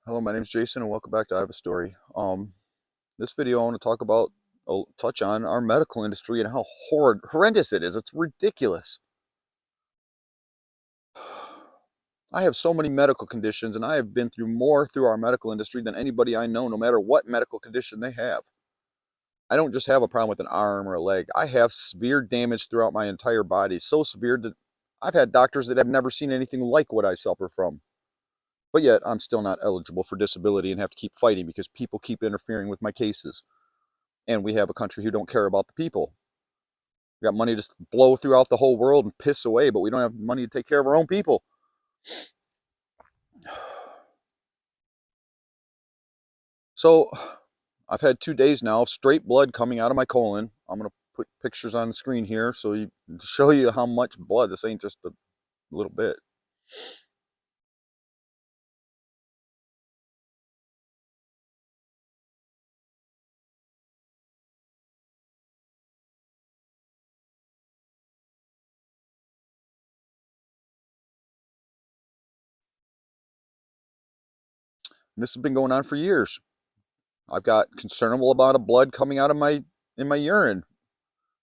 Hello, my name is Jason, and welcome back to I Have a Story. This video I want to talk about, touch on our medical industry and how horrendous it is. It's ridiculous. I have so many medical conditions, and I have been through more through our medical industry than anybody I know, no matter what medical condition they have. I don't just have a problem with an arm or a leg. I have severe damage throughout my entire body, so severe that I've had doctors that have never seen anything like what I suffer from. But yet, I'm still not eligible for disability and have to keep fighting because people keep interfering with my cases. And we have a country who don't care about the people. We got money to blow throughout the whole world and piss away, but we don't have money to take care of our own people. So I've had 2 days now of straight blood coming out of my colon. I'm going to put pictures on the screen here to show you how much blood. This ain't just a little bit. And this has been going on for years. I've got considerable amount of blood coming out of my urine.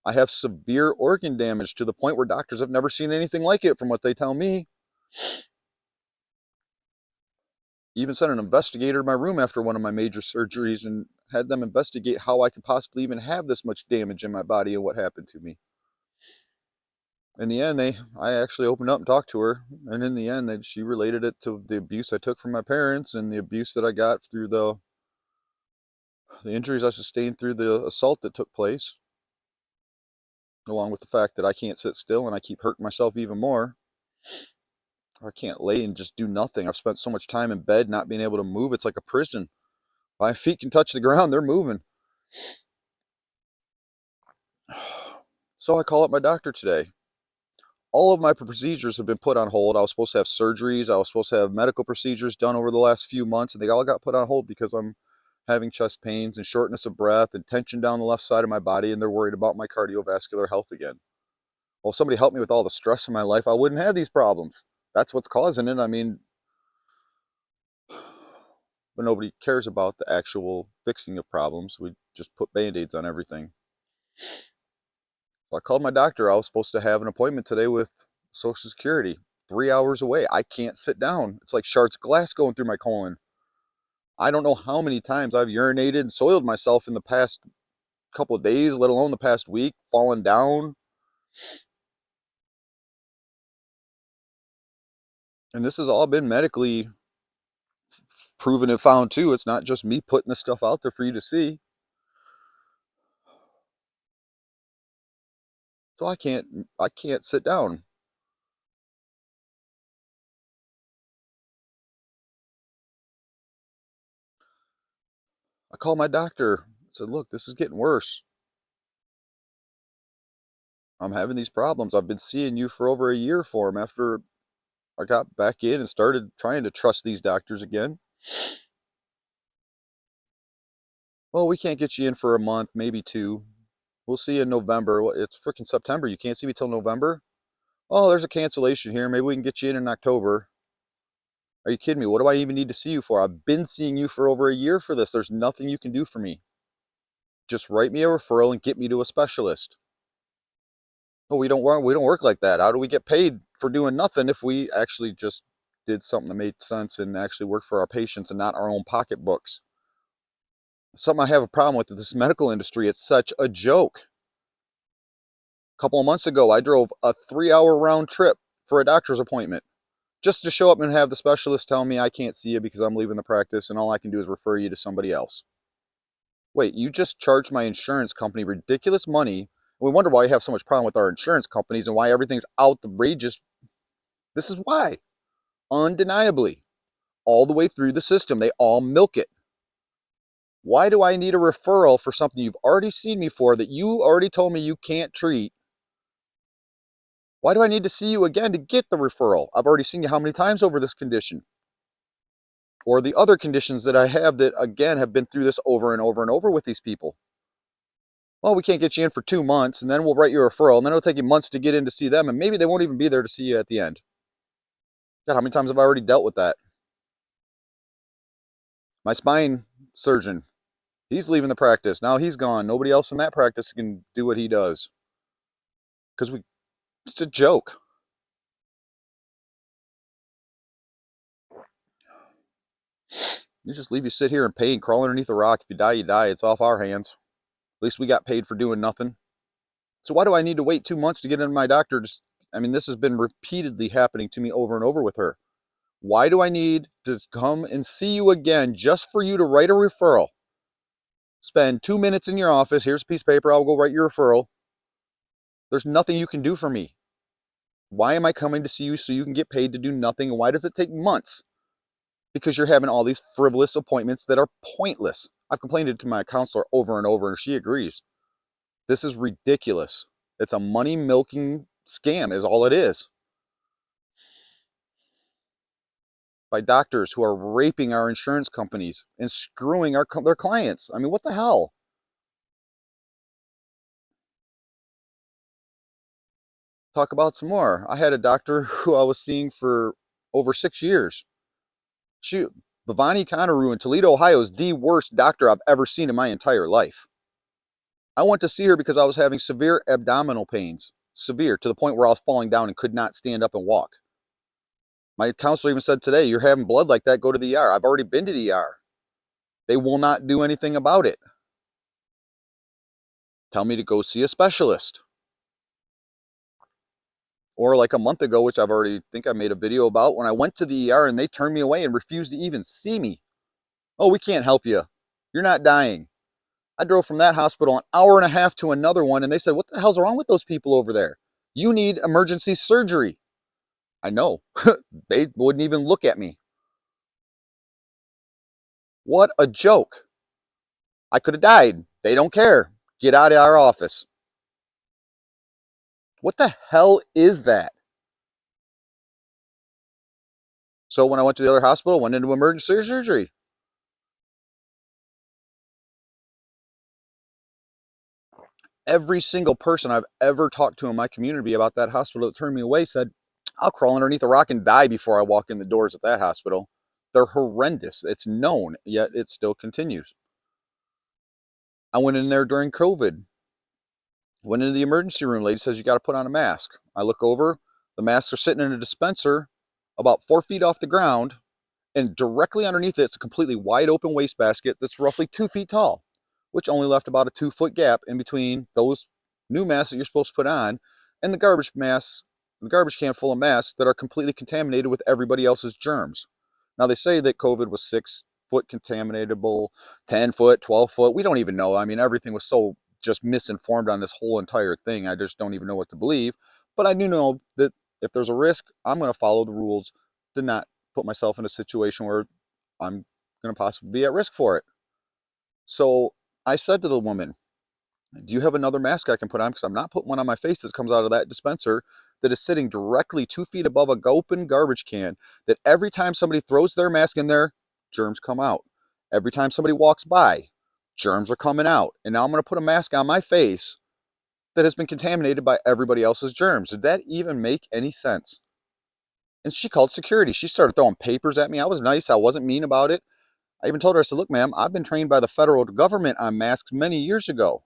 I have severe organ damage to the point where doctors have never seen anything like it from what they tell me. Even sent an investigator to my room after one of my major surgeries and had them investigate how I could possibly even have this much damage in my body and what happened to me. In the end, I actually opened up and talked to her, and in the end, she related it to the abuse I took from my parents and the abuse that I got through the injuries I sustained through the assault that took place, along with the fact that I can't sit still and I keep hurting myself even more. I can't lay and just do nothing. I've spent so much time in bed not being able to move. It's like a prison. My feet can touch the ground, they're moving. So I call up my doctor today. All of my procedures have been put on hold. I was supposed to have surgeries. I was supposed to have medical procedures done over the last few months, and they all got put on hold because I'm having chest pains and shortness of breath and tension down the left side of my body, and they're worried about my cardiovascular health again. Well, if somebody helped me with all the stress in my life, I wouldn't have these problems. That's what's causing it. I mean, but nobody cares about the actual fixing of problems. We just put band-aids on everything. So I called my doctor. I was supposed to have an appointment today with Social Security. 3 hours away. I can't sit down. It's like shards of glass going through my colon. I don't know how many times I've urinated and soiled myself in the past couple of days, let alone the past week, fallen down. And this has all been medically proven and found too. It's not just me putting this stuff out there for you to see. So I can't sit down. I called my doctor. I said, look, this is getting worse. I'm having these problems. I've been seeing you for over a year for them after I got back in and started trying to trust these doctors again. Well, we can't get you in for a month, maybe two. We'll see you in November. Well, it's freaking September. You can't see me till November? Oh, there's a cancellation here. Maybe we can get you in October. Are you kidding me? What do I even need to see you for? I've been seeing you for over a year for this. There's nothing you can do for me. Just write me a referral and get me to a specialist. No, we don't work like that. How do we get paid for doing nothing if we actually just did something that made sense and actually worked for our patients and not our own pocketbooks? Something I have a problem with this medical industry. It's such a joke. A couple of months ago, I drove a 3 hour round trip for a doctor's appointment just to show up and have the specialist tell me I can't see you because I'm leaving the practice and all I can do is refer you to somebody else. Wait, you just charged my insurance company ridiculous money. We wonder why you have so much problem with our insurance companies and why everything's outrageous. This is why. Undeniably. All the way through the system, they all milk it. Why do I need a referral for something you've already seen me for that you already told me you can't treat? Why do I need to see you again to get the referral? I've already seen you how many times over this condition? Or the other conditions that I have that, again, have been through this over and over and over with these people. Well, we can't get you in for 2 months, and then we'll write you a referral, and then it'll take you months to get in to see them, and maybe they won't even be there to see you at the end. God, how many times have I already dealt with that? My spine surgeon, he's leaving the practice. Now he's gone. Nobody else in that practice can do what he does. Because it's a joke. You just leave you sit here and pay and crawl underneath a rock. If you die, you die. It's off our hands. At least we got paid for doing nothing. So why do I need to wait 2 months to get into my doctor? I mean, this has been repeatedly happening to me over and over with her. Why do I need to come and see you again just for you to write a referral? Spend 2 minutes in your office. Here's a piece of paper. I'll go write your referral. There's nothing you can do for me. Why am I coming to see you so you can get paid to do nothing? And why does it take months? Because you're having all these frivolous appointments that are pointless. I've complained to my counselor over and over, and she agrees. This is ridiculous. It's a money milking scam is all it is. By doctors who are raping our insurance companies and screwing their clients. I mean, what the hell? Talk about some more. I had a doctor who I was seeing for over 6 years. Shoot, Bhavani Conneru in Toledo, Ohio is the worst doctor I've ever seen in my entire life. I went to see her because I was having severe abdominal pains, severe, to the point where I was falling down and could not stand up and walk. My counselor even said today, you're having blood like that, go to the ER. I've already been to the ER. They will not do anything about it. Tell me to go see a specialist. Or like a month ago, which I've already think I made a video about, when I went to the ER and they turned me away and refused to even see me. Oh, we can't help you. You're not dying. I drove from that hospital an hour and a half to another one, and they said, what the hell's wrong with those people over there? You need emergency surgery. I know. They wouldn't even look at me. What a joke. I could have died. They don't care. Get out of our office. What the hell is that? So when I went to the other hospital, went into emergency surgery. Every single person I've ever talked to in my community about that hospital that turned me away said, I'll crawl underneath a rock and die before I walk in the doors at that hospital. They're horrendous. It's known, yet it still continues. I went in there during COVID. Went into the emergency room. Lady says, you got to put on a mask. I look over. The masks are sitting in a dispenser about 4 feet off the ground. And directly underneath it, it's a completely wide open wastebasket that's roughly 2 feet tall, which only left about a 2 foot gap in between those new masks that you're supposed to put on and the garbage masks, the garbage can full of masks that are completely contaminated with everybody else's germs. Now they say that COVID was 6 foot contaminatable, 10 foot, 12 foot. We don't even know. I mean, everything was so just misinformed on this whole entire thing. I just don't even know what to believe. But I do know that if there's a risk, I'm going to follow the rules to not put myself in a situation where I'm going to possibly be at risk for it. So I said to the woman, do you have another mask I can put on? Because I'm not putting one on my face that comes out of that dispenser that is sitting directly 2 feet above a open garbage can, that every time somebody throws their mask in there, germs come out. Every time somebody walks by, germs are coming out. And now I'm going to put a mask on my face that has been contaminated by everybody else's germs. Did that even make any sense? And she called security. She started throwing papers at me. I was nice. I wasn't mean about it. I even told her, I said, look, ma'am, I've been trained by the federal government on masks many years ago.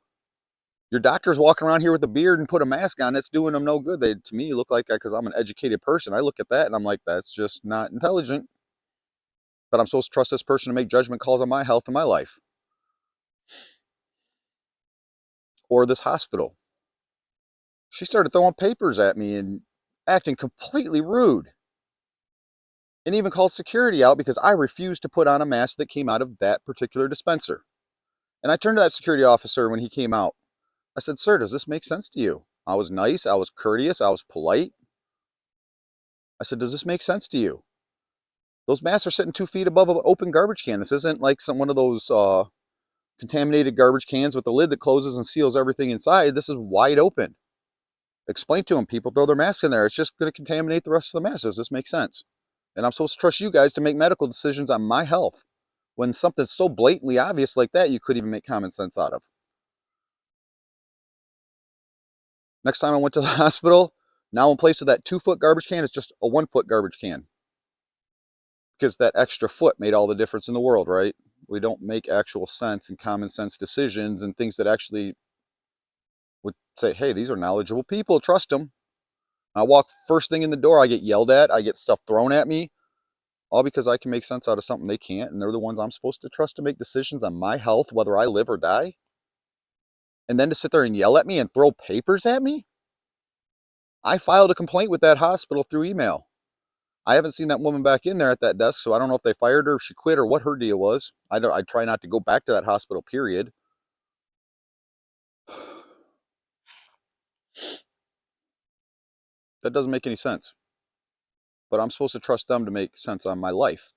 Your doctor's walking around here with a beard and put a mask on. It's doing them no good. They, to me, look like, because I'm an educated person, I look at that and I'm like, that's just not intelligent. But I'm supposed to trust this person to make judgment calls on my health and my life. Or this hospital. She started throwing papers at me and acting completely rude. And even called security out because I refused to put on a mask that came out of that particular dispenser. And I turned to that security officer when he came out. I said, sir, does this make sense to you? I was nice, I was courteous, I was polite. I said, does this make sense to you? Those masks are sitting 2 feet above an open garbage can. This isn't like one of those contaminated garbage cans with the lid that closes and seals everything inside. This is wide open. Explain to them, people throw their masks in there. It's just going to contaminate the rest of the mask. Does this make sense? And I'm supposed to trust you guys to make medical decisions on my health when something's so blatantly obvious like that you couldn't even make common sense out of. Next time I went to the hospital, now in place of that 2 foot garbage can, it's just a 1 foot garbage can. because that extra foot made all the difference in the world, right? We don't make actual sense and common sense decisions and things that actually would say, hey, these are knowledgeable people, trust them. I walk first thing in the door, I get yelled at, I get stuff thrown at me, all because I can make sense out of something they can't, and they're the ones I'm supposed to trust to make decisions on my health, whether I live or die. And then to sit there and yell at me and throw papers at me? I filed a complaint with that hospital through email. I haven't seen that woman back in there at that desk, so I don't know if they fired her, if she quit, or what her deal was. I try not to go back to that hospital, period. That doesn't make any sense. But I'm supposed to trust them to make sense on my life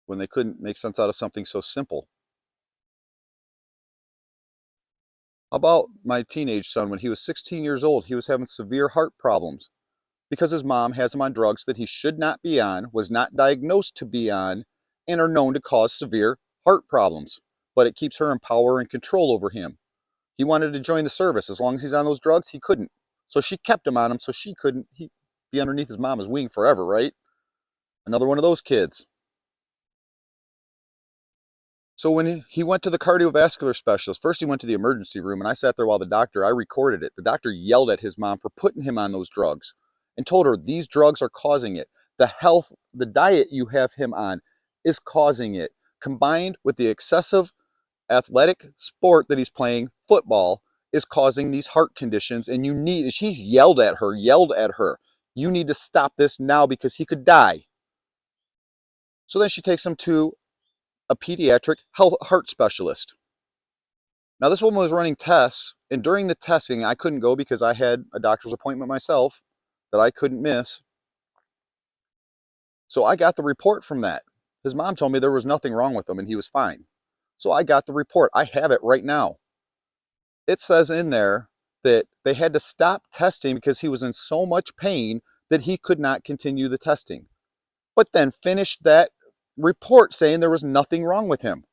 when they couldn't make sense out of something so simple. How about my teenage son? When he was 16 years old, he was having severe heart problems because his mom has him on drugs that he should not be on, was not diagnosed to be on, and are known to cause severe heart problems. But it keeps her in power and control over him. He wanted to join the service. As long as he's on those drugs, he couldn't. So she kept him on him so she couldn't be underneath his mama's wing forever, right? Another one of those kids. So when he went to the cardiovascular specialist, first he went to the emergency room, and I sat there while I recorded it. The doctor yelled at his mom for putting him on those drugs and told her these drugs are causing it. The diet you have him on is causing it, combined with the excessive athletic sport that he's playing, football, is causing these heart conditions. And she's yelled at her. You need to stop this now because he could die. So then she takes him to a pediatric heart specialist. Now, this woman was running tests, and during the testing, I couldn't go because I had a doctor's appointment myself that I couldn't miss. So I got the report from that. His mom told me there was nothing wrong with him and he was fine. So I got the report. I have it right now. It says in there that they had to stop testing because he was in so much pain that he could not continue the testing. But then finished that report saying there was nothing wrong with him.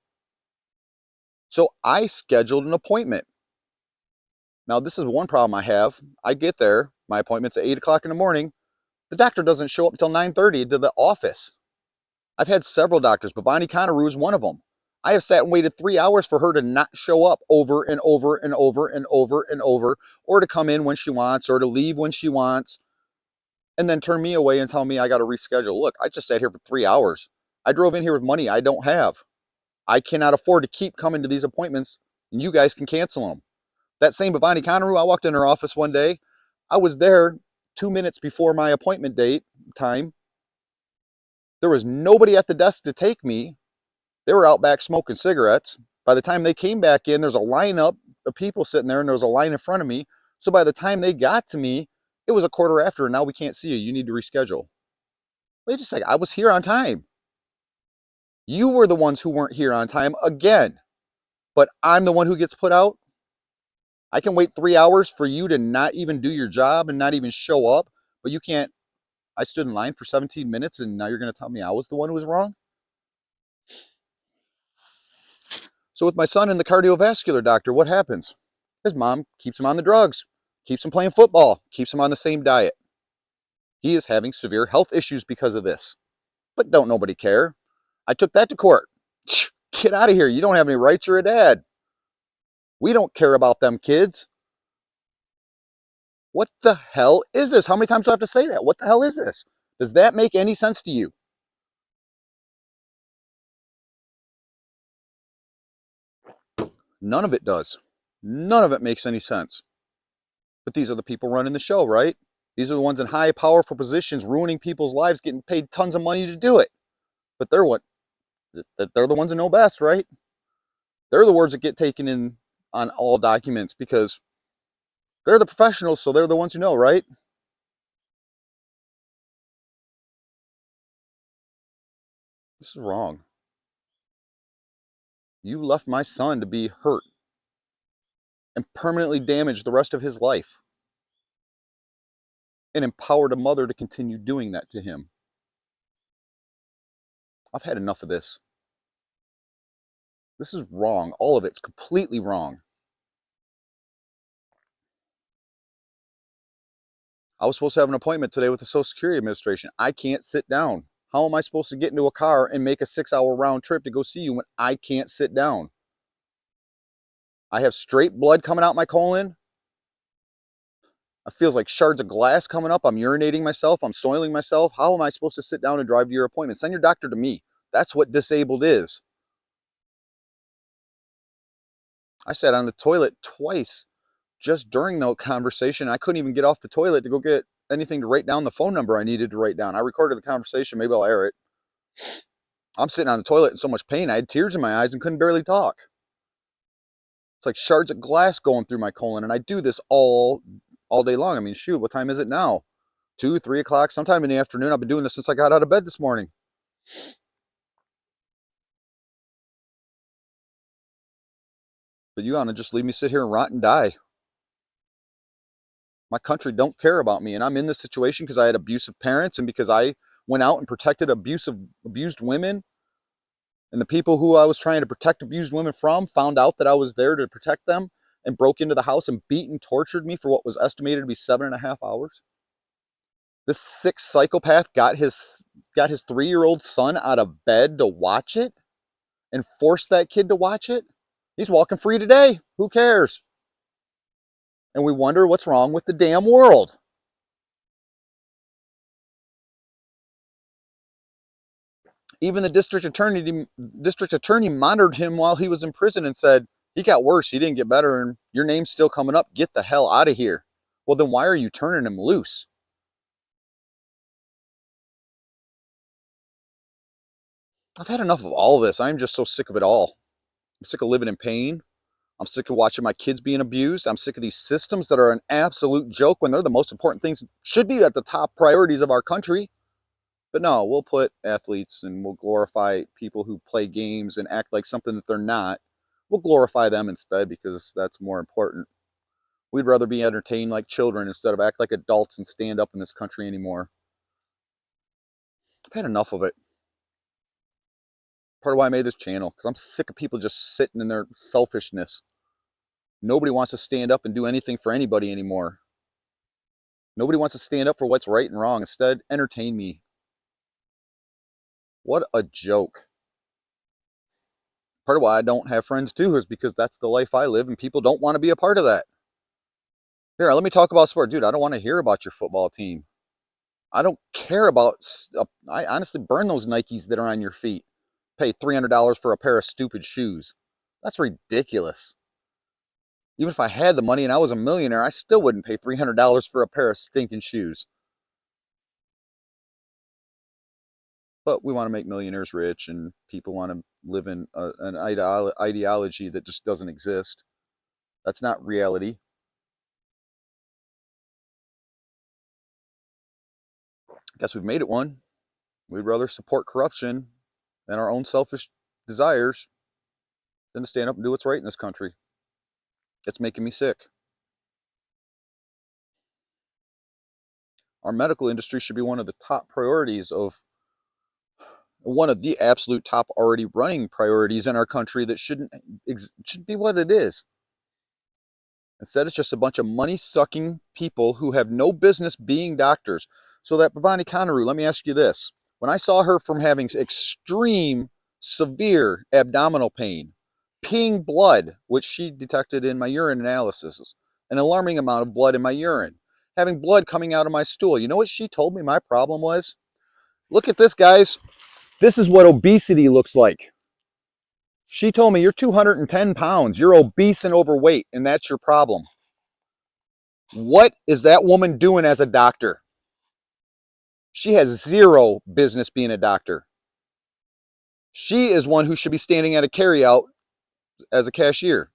So I scheduled an appointment. Now, this is one problem I have. I get there, my appointment's at 8 o'clock in the morning. The doctor doesn't show up until 9:30 to the office. I've had several doctors, but Bonnie Conaroo is one of them. I have sat and waited 3 hours for her to not show up over and over and over and over and over, or to come in when she wants, or to leave when she wants, and then turn me away and tell me I got to reschedule. Look, I just sat here for 3 hours. I drove in here with money I don't have. I cannot afford to keep coming to these appointments, and you guys can cancel them. That same Bonnie Conaroo, I walked in her office one day. I was there 2 minutes before my appointment date time. There was nobody at the desk to take me. They were out back smoking cigarettes. By the time they came back in, there's a lineup of people sitting there, and there was a line in front of me. So by the time they got to me, it was a quarter after, and now we can't see you. You need to reschedule. Wait a second. I was here on time. You were the ones who weren't here on time again. But I'm the one who gets put out? I can wait 3 hours for you to not even do your job and not even show up, but you can't. I stood in line for 17 minutes, and now you're going to tell me I was the one who was wrong? So with my son and the cardiovascular doctor, what happens? His mom keeps him on the drugs, keeps him playing football, keeps him on the same diet. He is having severe health issues because of this. But don't nobody care. I took that to court. Get out of here. You don't have any rights. You're a dad. We don't care about them kids. What the hell is this? How many times do I have to say that? What the hell is this? Does that make any sense to you? None of it does. None of it makes any sense. But these are the people running the show, right? These are the ones in high, powerful positions, ruining people's lives, getting paid tons of money to do it. But they're the ones who know best, right? They're the words that get taken in on all documents because they're the professionals, so they're the ones who know, right? This is wrong. You left my son to be hurt and permanently damaged the rest of his life, and empowered a mother to continue doing that to him. I've had enough of this. This is wrong. All of it's completely wrong. I was supposed to have an appointment today with the Social Security Administration. I can't sit down. How am I supposed to get into a car and make a 6-hour round trip to go see you when I can't sit down? I have straight blood coming out my colon. It feels like shards of glass coming up. I'm urinating myself. I'm soiling myself. How am I supposed to sit down and drive to your appointment? Send your doctor to me. That's what disabled is. I sat on the toilet twice just during the conversation. I couldn't even get off the toilet to go get anything to write down the phone number I needed to write down. I recorded the conversation. Maybe I'll air it. I'm sitting on the toilet in so much pain. I had tears in my eyes and couldn't barely talk. It's like shards of glass going through my colon. And I do this all day long. I mean, shoot, what time is it now? 2, 3 o'clock, sometime in the afternoon. I've been doing this since I got out of bed this morning. But you want to just leave me sit here and rot and die. My country don't care about me, and I'm in this situation because I had abusive parents and because I went out and protected abused women, and the people who I was trying to protect abused women from found out that I was there to protect them and broke into the house and beat and tortured me for what was estimated to be 7.5 hours. This sick psychopath got his 3-year-old son out of bed to watch it and forced that kid to watch it. He's walking free today. Who cares? And we wonder what's wrong with the damn world. Even the district attorney monitored him while he was in prison and said, he got worse, he didn't get better, and your name's still coming up. Get the hell out of here. Well, then why are you turning him loose? I've had enough of all of this. I'm just so sick of it all. I'm sick of living in pain. I'm sick of watching my kids being abused. I'm sick of these systems that are an absolute joke when they're the most important things, should be at the top priorities of our country. But no, we'll put athletes and we'll glorify people who play games and act like something that they're not. We'll glorify them instead because that's more important. We'd rather be entertained like children instead of act like adults and stand up in this country anymore. I've had enough of it. Part of why I made this channel, because I'm sick of people just sitting in their selfishness. Nobody wants to stand up and do anything for anybody anymore. Nobody wants to stand up for what's right and wrong. Instead, entertain me. What a joke. Part of why I don't have friends too is because that's the life I live and people don't want to be a part of that. Here, let me talk about sport. Dude, I don't want to hear about your football team. I don't care about, I honestly burn those Nikes that are on your feet. Pay $300 for a pair of stupid shoes. That's ridiculous. Even if I had the money and I was a millionaire, I still wouldn't pay $300 for a pair of stinking shoes. But we want to make millionaires rich and people want to live in an ideology that just doesn't exist. That's not reality. I guess we've made it one. We'd rather support corruption and our own selfish desires than to stand up and do what's right in this country. It's making me sick. Our medical industry should be one of the top priorities of one of the absolute top already running priorities in our country that shouldn't be what it is. Instead, it's just a bunch of money-sucking people who have no business being doctors. So that Bhavani Conneru, let me ask you this. When I saw her from having extreme, severe abdominal pain, peeing blood, which she detected in my urine analysis, an alarming amount of blood in my urine, having blood coming out of my stool, you know what she told me my problem was? Look at this, guys. This is what obesity looks like. She told me, you're 210 pounds, you're obese and overweight, and that's your problem. What is that woman doing as a doctor? She has zero business being a doctor. She is one who should be standing at a carryout as a cashier.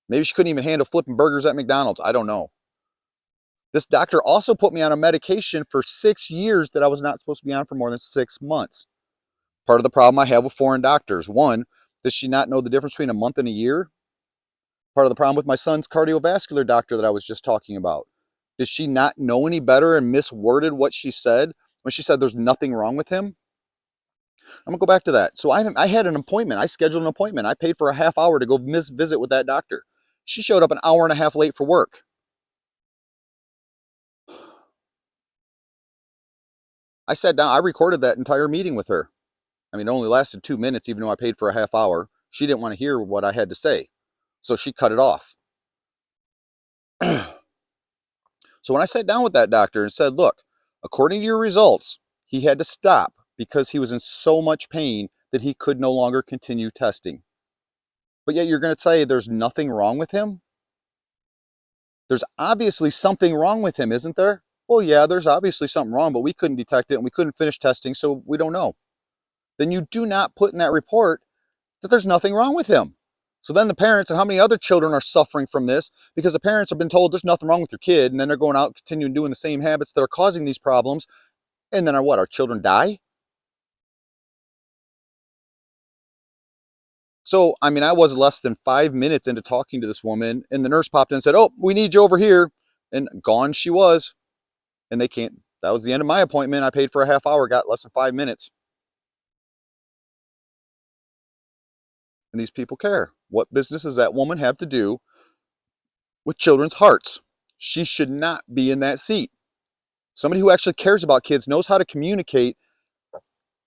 Maybe she couldn't even handle flipping burgers at McDonald's. I don't know. This doctor also put me on a medication for 6 years that I was not supposed to be on for more than 6 months. Part of the problem I have with foreign doctors. One, does she not know the difference between a month and a year? Part of the problem with my son's cardiovascular doctor that I was just talking about. Does she not know any better and misworded what she said when she said there's nothing wrong with him? I'm gonna go back to that. So I had an appointment. I scheduled an appointment. I paid for a half hour to go visit with that doctor. She showed up an hour and a half late for work. I sat down, I recorded that entire meeting with her. I mean, it only lasted 2 minutes, even though I paid for a half hour. She didn't want to hear what I had to say, so she cut it off. So when I sat down with that doctor and said, look, according to your results, he had to stop because he was in so much pain that he could no longer continue testing. But yet you're going to say there's nothing wrong with him? There's obviously something wrong with him, isn't there? Well, yeah, there's obviously something wrong, but we couldn't detect it and we couldn't finish testing, so we don't know. Then you do not put in that report that there's nothing wrong with him. So then the parents, and how many other children are suffering from this because the parents have been told there's nothing wrong with your kid, and then they're going out and continuing doing the same habits that are causing these problems, and then our children die? So, I mean, I was less than 5 minutes into talking to this woman, and the nurse popped in and said, oh, we need you over here. And gone she was. And they can't, that was the end of my appointment. I paid for a half hour, got less than 5 minutes. And these people care. What business does that woman have to do with children's hearts? She should not be in that seat. Somebody who actually cares about kids, knows how to communicate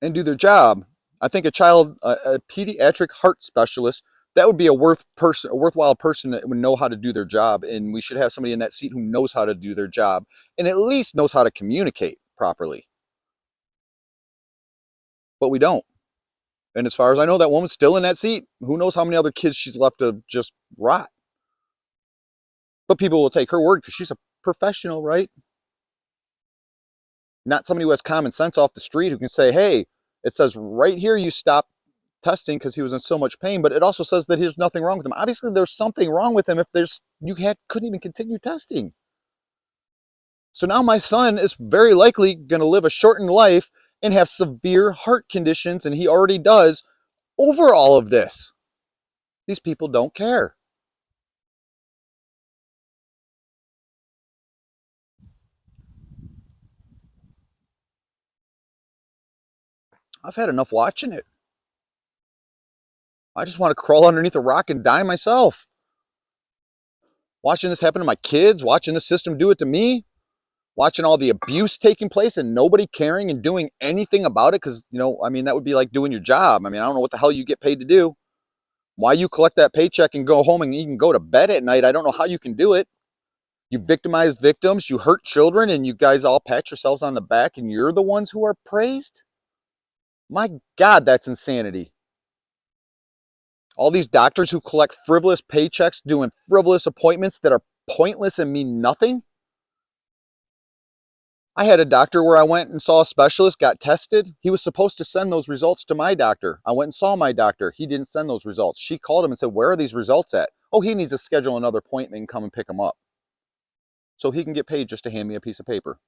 and do their job. I think a pediatric heart specialist, that would be a worthwhile person that would know how to do their job. And we should have somebody in that seat who knows how to do their job and at least knows how to communicate properly. But we don't. And as far as I know, that woman's still in that seat. Who knows how many other kids she's left to just rot. But people will take her word because she's a professional, right? Not somebody who has common sense off the street who can say, hey, it says right here you stop testing because he was in so much pain, but it also says that there's nothing wrong with him. Obviously, there's something wrong with him if couldn't even continue testing. So now my son is very likely going to live a shortened life and have severe heart conditions, and he already does, over all of this. These people don't care. I've had enough watching it. I just want to crawl underneath a rock and die myself. Watching this happen to my kids, watching the system do it to me, watching all the abuse taking place and nobody caring and doing anything about it. Because, I mean, that would be like doing your job. I mean, I don't know what the hell you get paid to do. Why you collect that paycheck and go home and even go to bed at night, I don't know how you can do it. You victimize victims, you hurt children, and you guys all pat yourselves on the back and you're the ones who are praised? My God, that's insanity. All these doctors who collect frivolous paychecks doing frivolous appointments that are pointless and mean nothing. I had a doctor where I went and saw a specialist, got tested. He was supposed to send those results to my doctor. I went and saw my doctor. He didn't send those results. She called him and said, where are these results at? Oh, he needs to schedule another appointment and come and pick them up so he can get paid just to hand me a piece of paper.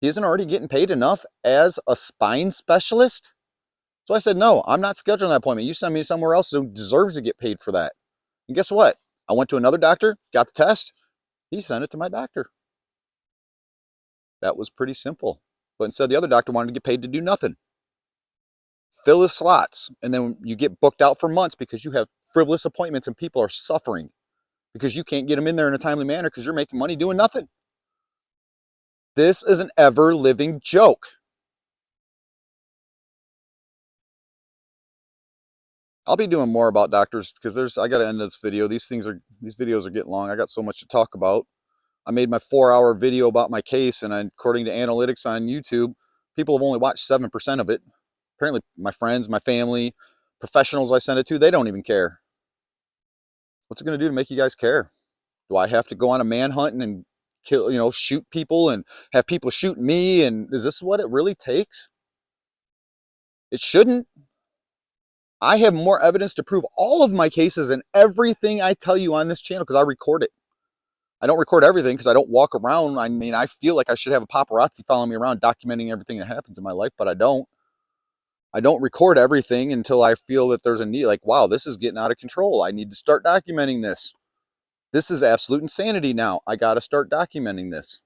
He isn't already getting paid enough as a spine specialist? So I said, no, I'm not scheduling that appointment. You send me somewhere else who deserves to get paid for that. And guess what? I went to another doctor, got the test. He sent it to my doctor. That was pretty simple. But instead, the other doctor wanted to get paid to do nothing. Fill the slots, and then you get booked out for months because you have frivolous appointments and people are suffering because you can't get them in there in a timely manner because you're making money doing nothing. This is an ever-living joke. I'll be doing more about doctors because I got to end this video. These videos are getting long. I got so much to talk about. I made my 4-hour video about my case, and according to analytics on YouTube, people have only watched 7% of it. Apparently, my friends, my family, professionals I send it to, they don't even care. What's it going to do to make you guys care? Do I have to go on a manhunt and kill, shoot people and have people shoot me? And is this what it really takes? It shouldn't. I have more evidence to prove all of my cases and everything I tell you on this channel because I record it. I don't record everything because I don't walk around. I mean, I feel like I should have a paparazzi following me around documenting everything that happens in my life, but I don't. I don't record everything until I feel that there's a need, like, wow, this is getting out of control. I need to start documenting this. This is absolute insanity now. I got to start documenting this.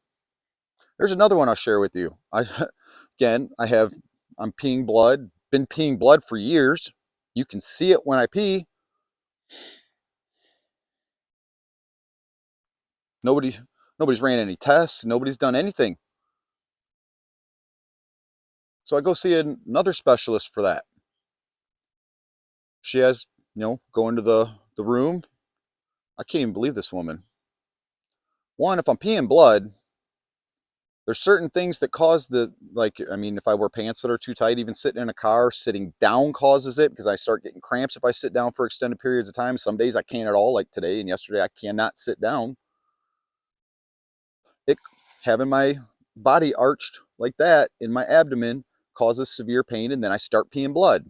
There's another one I'll share with you. Again, I'm peeing blood, been peeing blood for years. You can see it when I pee. Nobody's ran any tests. Nobody's done anything. So I go see another specialist for that. She has, go into the room. I can't even believe this woman. One, if I'm peeing blood, there's certain things that cause like, I mean, if I wear pants that are too tight, even sitting in a car, sitting down causes it because I start getting cramps if I sit down for extended periods of time. Some days I can't at all, like today and yesterday, I cannot sit down. It, having my body arched like that in my abdomen causes severe pain, and then I start peeing blood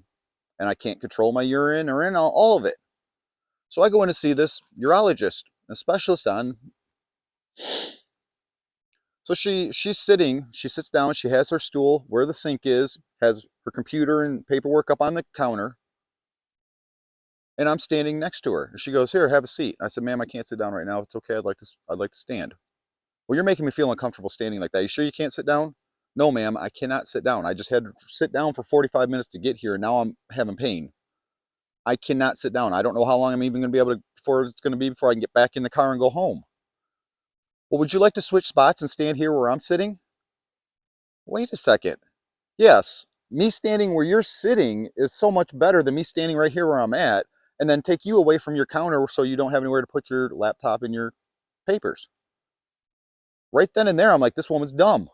and I can't control my urine or in all of it. So I go in to see this urologist, a specialist on. So she sits down, she has her stool where the sink is, has her computer and paperwork up on the counter, and I'm standing next to her. And she goes, "Here, have a seat." I said, "Ma'am, I can't sit down right now. It's okay. I'd like to stand." "Well, you're making me feel uncomfortable standing like that. You sure you can't sit down?" "No, ma'am, I cannot sit down. I just had to sit down for 45 minutes to get here, and now I'm having pain. I cannot sit down. I don't know how long I'm even going to be able to before I can get back in the car and go home." "Well, would you like to switch spots and stand here where I'm sitting?" "Wait a second. Yes, me standing where you're sitting is so much better than me standing right here where I'm at, and then take you away from your counter so you don't have anywhere to put your laptop and your papers." Right then and there, I'm like, this woman's dumb.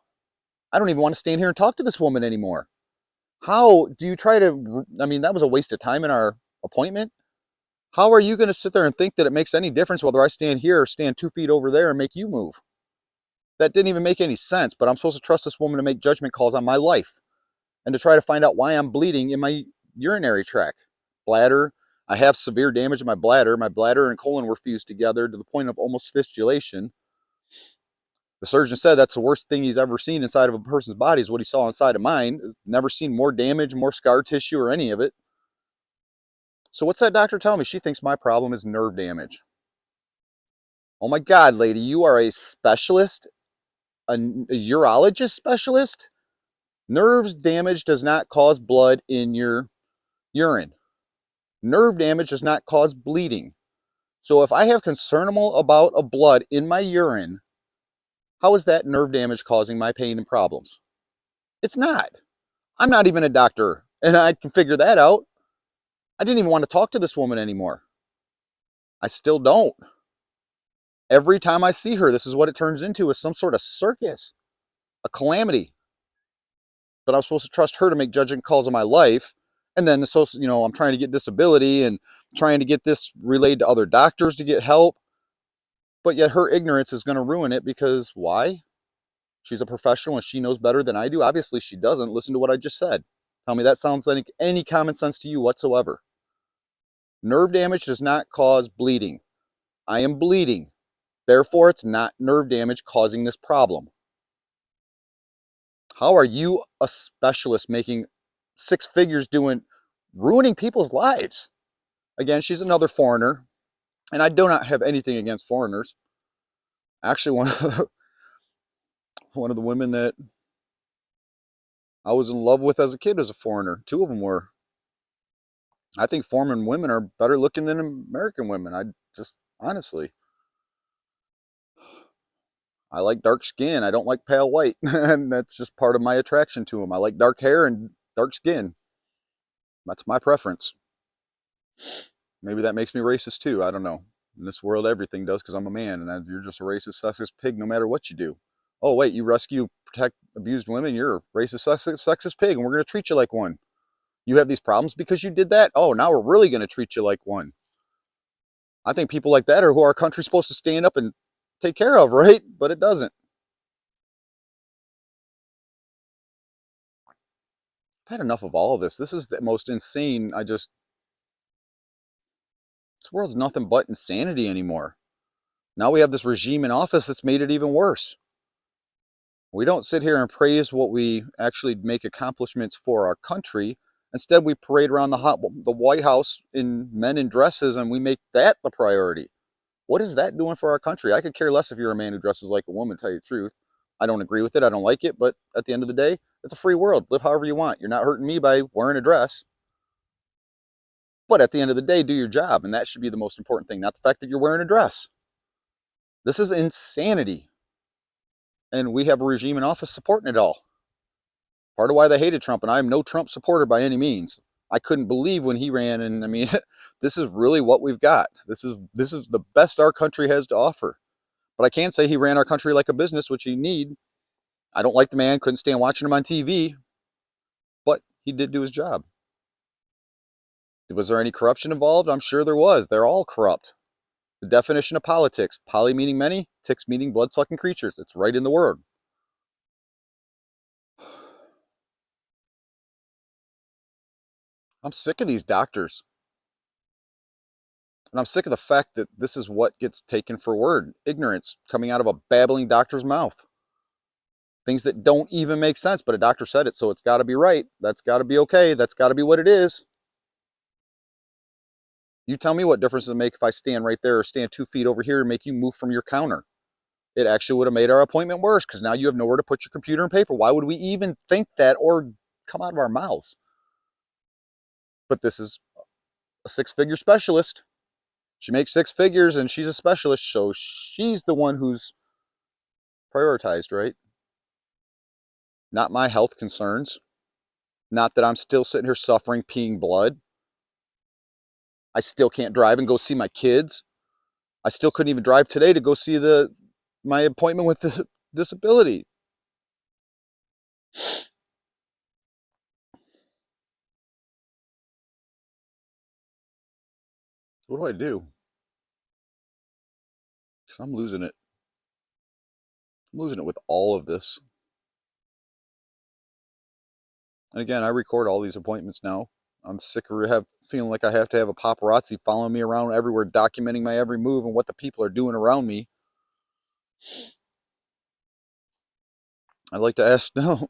I don't even want to stand here and talk to this woman anymore. How do you try to, I mean, that was a waste of time in our appointment. How are you going to sit there and think that it makes any difference whether I stand here or stand 2 feet over there and make you move? That didn't even make any sense, but I'm supposed to trust this woman to make judgment calls on my life and to try to find out why I'm bleeding in my urinary tract. Bladder, I have severe damage in my bladder. My bladder and colon were fused together to the point of almost fistulation. The surgeon said that's the worst thing he's ever seen inside of a person's body is what he saw inside of mine. Never seen more damage, more scar tissue, or any of it. So what's that doctor telling me? She thinks my problem is nerve damage. Oh my God, lady, you are a specialist, a urologist specialist? Nerves damage does not cause blood in your urine. Nerve damage does not cause bleeding. So if I have concernable about a blood in my urine, how is that nerve damage causing my pain and problems? It's not. I'm not even a doctor, and I can figure that out. I didn't even want to talk to this woman anymore. I still don't. Every time I see her, this is what it turns into, is some sort of circus, a calamity. But I'm supposed to trust her to make judgment calls on my life. And then I'm trying to get disability and trying to get this relayed to other doctors to get help. But yet her ignorance is going to ruin it because why? She's a professional and she knows better than I do. Obviously, she doesn't. Listen to what I just said. Tell me that sounds like any common sense to you whatsoever. Nerve damage does not cause bleeding. I am bleeding. Therefore, it's not nerve damage causing this problem. How are you a specialist making six figures ruining people's lives? Again, she's another foreigner, and I do not have anything against foreigners. Actually, one of the women that I was in love with as a kid was a foreigner. Two of them were. I think foreign women are better looking than American women. I just, honestly, I like dark skin. I don't like pale white. And that's just part of my attraction to them. I like dark hair and dark skin. That's my preference. Maybe that makes me racist too. I don't know. In this world, everything does because I'm a man, and you're just a racist, sexist pig no matter what you do. Oh, wait, you rescue, protect abused women? You're a racist, sexist pig, and we're going to treat you like one. You have these problems because you did that? Oh, now we're really going to treat you like one. I think people like that are who our country's supposed to stand up and take care of, right? But it doesn't. I've had enough of all of this. This is the most insane. This world's nothing but insanity anymore. Now we have this regime in office that's made it even worse. We don't sit here and praise what we actually make accomplishments for our country. Instead, we parade around the White House in men in dresses, and we make that the priority. What is that doing for our country? I could care less if you're a man who dresses like a woman, tell you the truth. I don't agree with it. I don't like it. But at the end of the day, it's a free world. Live however you want. You're not hurting me by wearing a dress. But at the end of the day, do your job. And that should be the most important thing, not the fact that you're wearing a dress. This is insanity. And we have a regime in office supporting it all. Part of why they hated Trump, and I am no Trump supporter by any means. I couldn't believe when he ran, and I mean, this is really what we've got. This is the best our country has to offer. But I can say he ran our country like a business, which he need. I don't like the man, couldn't stand watching him on TV, but he did do his job. Was there any corruption involved? I'm sure there was. They're all corrupt. The definition of politics, poly meaning many, ticks meaning blood-sucking creatures. It's right in the word. I'm sick of these doctors. And I'm sick of the fact that this is what gets taken for word. Ignorance coming out of a babbling doctor's mouth. Things that don't even make sense, but a doctor said it, so it's got to be right. That's got to be okay. That's got to be what it is. You tell me what difference does it make if I stand right there or stand 2 feet over here and make you move from your counter. It actually would have made our appointment worse because now you have nowhere to put your computer and paper. Why would we even think that or come out of our mouths? But this is a 6-figure specialist. She makes 6 figures and she's a specialist, so she's the one who's prioritized, right? Not my health concerns. Not that I'm still sitting here suffering, peeing blood. I still can't drive and go see my kids. I still couldn't even drive today to go see my appointment with the disability. What do I do? Because I'm losing it. I'm losing it with all of this. And again, I record all these appointments now. I'm sick of feeling like I have to have a paparazzi following me around everywhere, documenting my every move and what the people are doing around me. I'd like to ask, no,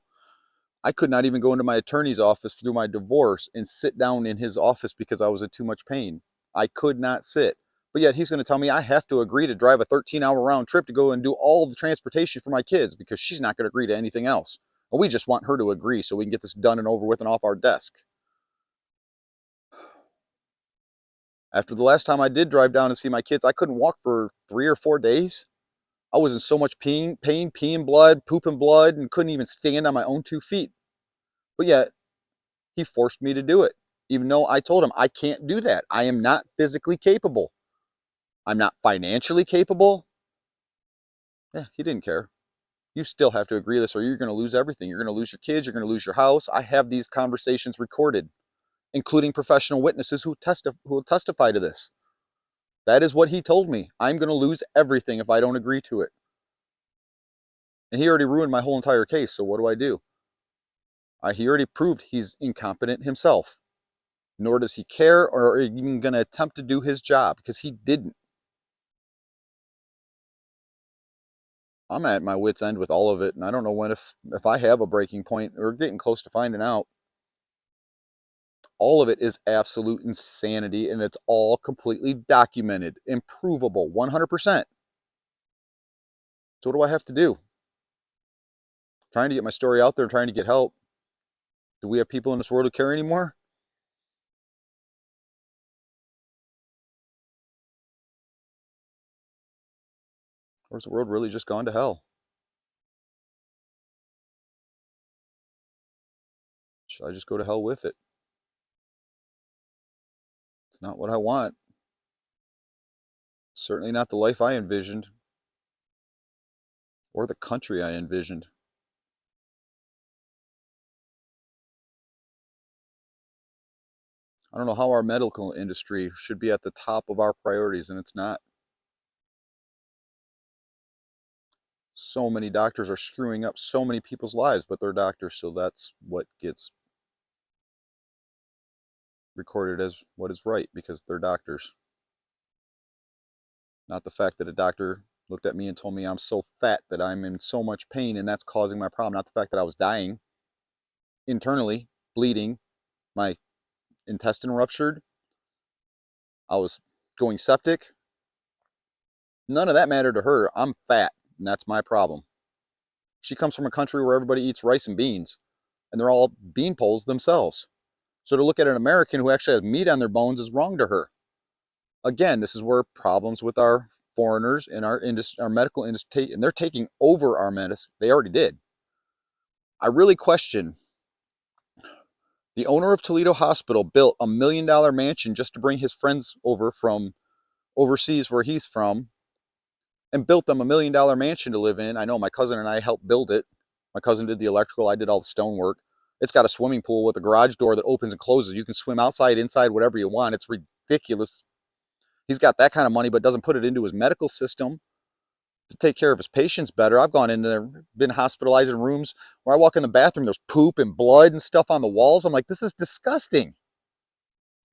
I could not even go into my attorney's office through my divorce and sit down in his office because I was in too much pain. I could not sit. But yet he's going to tell me I have to agree to drive a 13-hour round trip to go and do all the transportation for my kids because she's not going to agree to anything else. And we just want her to agree so we can get this done and over with and off our desk. After the last time I did drive down and see my kids, I couldn't walk for 3 or 4 days. I was in so much pain, peeing blood, pooping blood, and couldn't even stand on my own 2 feet. But yet, he forced me to do it, even though I told him I can't do that. I am not physically capable. I'm not financially capable. Yeah, he didn't care. You still have to agree to this or you're going to lose everything. You're going to lose your kids. You're going to lose your house. I have these conversations recorded, including professional witnesses who will testify to this. That is what he told me. I'm going to lose everything if I don't agree to it. And he already ruined my whole entire case, so what do? He already proved he's incompetent himself. Nor does he care or even going to attempt to do his job because he didn't. I'm at my wit's end with all of it, and I don't know when if I have a breaking point. We're getting close to finding out. All of it is absolute insanity, and it's all completely documented, improvable, 100%. So what do I have to do? Trying to get my story out there, trying to get help. Do we have people in this world who care anymore? Or has the world really just gone to hell? Should I just go to hell with it? It's not what I want. Certainly not the life I envisioned or the country I envisioned. I don't know how our medical industry should be at the top of our priorities, and it's not. So many doctors are screwing up so many people's lives, but they're doctors, so that's what gets recorded as what is right because they're doctors. Not the fact that a doctor looked at me and told me I'm so fat that I'm in so much pain and that's causing my problem. Not the fact that I was dying internally, bleeding, my intestine ruptured, I was going septic. None of that mattered to her. I'm fat, and that's my problem. She comes from a country where everybody eats rice and beans, and they're all bean poles themselves. So to look at an American who actually has meat on their bones is wrong to her. Again, this is where problems with our foreigners and our industry, our medical industry, and they're taking over our medicine. They already did. I really question The owner of Toledo Hospital built $1 million mansion just to bring his friends over from overseas where he's from, and built them $1 million mansion to live in. I know my cousin and I helped build it. My cousin did the electrical, I did all the stonework. It's got a swimming pool with a garage door that opens and closes. You can swim outside, inside, whatever you want. It's ridiculous. He's got that kind of money, but doesn't put it into his medical system to take care of his patients better. I've gone in there, been hospitalized in rooms where I walk in the bathroom, there's poop and blood and stuff on the walls. I'm like, this is disgusting.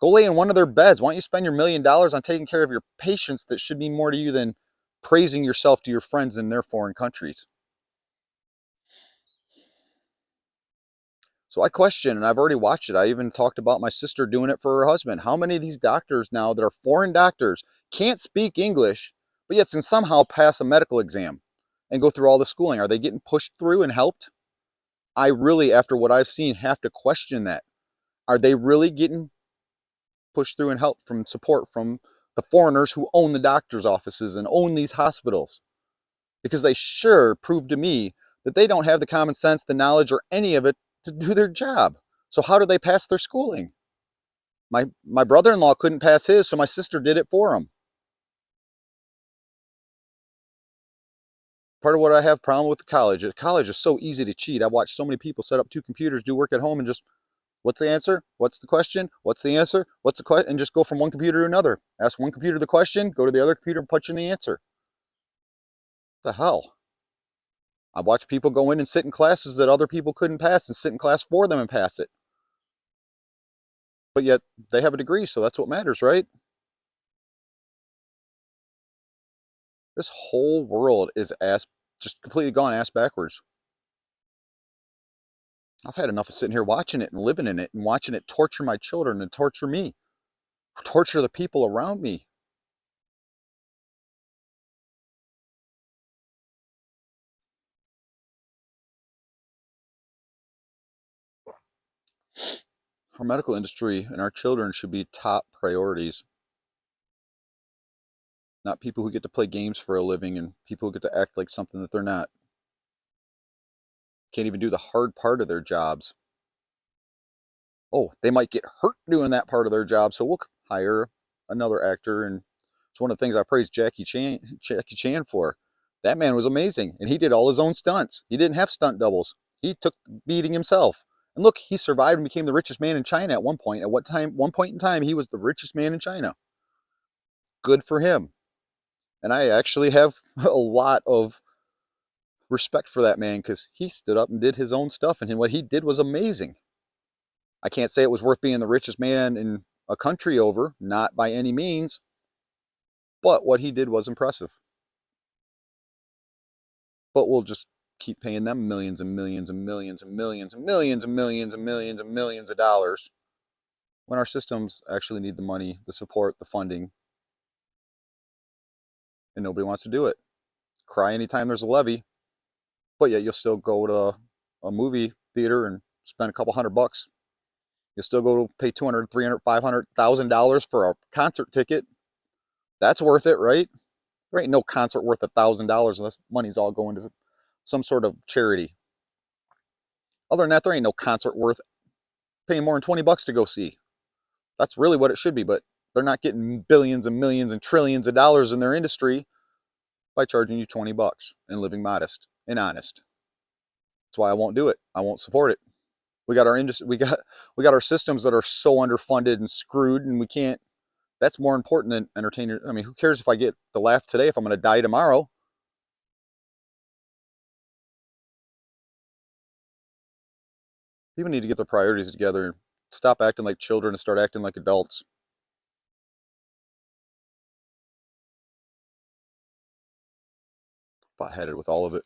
Go lay in one of their beds. Why don't you spend your $1 million on taking care of your patients that should mean more to you than praising yourself to your friends in their foreign countries? So I question, and I've already watched it. I even talked about my sister doing it for her husband. How many of these doctors now that are foreign doctors can't speak English, but yet can somehow pass a medical exam and go through all the schooling? Are they getting pushed through and helped? I really, after what I've seen, have to question that. Are they really getting pushed through and help from support from the foreigners who own the doctor's offices and own these hospitals? Because they sure proved to me that they don't have the common sense, the knowledge, or any of it to do their job. So how do they pass their schooling? My brother-in-law couldn't pass his, so my sister did it for him. Part of what I have problem with college is so easy to cheat. I've watched so many people set up two computers, do work at home, and just, what's the answer? What's the question? What's the answer? What's the question? And just go from one computer to another. Ask one computer the question, go to the other computer and punch in the answer. What the hell? I watch people go in and sit in classes that other people couldn't pass and sit in class for them and pass it. But yet they have a degree, so that's what matters, right? This whole world is just completely gone ass backwards. I've had enough of sitting here watching it and living in it and watching it torture my children and torture me, torture the people around me. Our medical industry and our children should be top priorities, not people who get to play games for a living and people who get to act like something that they're not. Can't even do the hard part of their jobs. Oh, they might get hurt doing that part of their job, so we'll hire another actor. And it's one of the things I praise Jackie Chan for. That man was amazing, and he did all his own stunts. He didn't have stunt doubles. He took the beating himself. And look, he survived and became the richest man in China at one point. At what time? One point in time, he was the richest man in China. Good for him. And I actually have a lot of respect for that man because he stood up and did his own stuff, and what he did was amazing. I can't say it was worth being the richest man in a country over, not by any means, but what he did was impressive. But we'll just keep paying them millions and millions and millions and millions and millions and millions and millions and millions of dollars when our systems actually need the money, the support, the funding, and nobody wants to do it. Cry anytime there's a levy, but yet you'll still go to a movie theater and spend a couple $100. You'll still go to pay $200, $300, $500,000 for a concert ticket. That's worth it, right? There ain't no concert worth $1,000 unless money's all going to some sort of charity. Other than that, there ain't no concert worth paying more than $20 to go see. That's really what it should be, but they're not getting billions and millions and trillions of dollars in their industry by charging you $20 and living modest and honest. That's why I won't do it. I won't support it. We got our industry, we got our systems that are so underfunded and screwed, and we can't. That's more important than entertainers. I mean, who cares if I get the laugh today if I'm going to die tomorrow? People need to get their priorities together. Stop acting like children and start acting like adults. Buttheaded with all of it.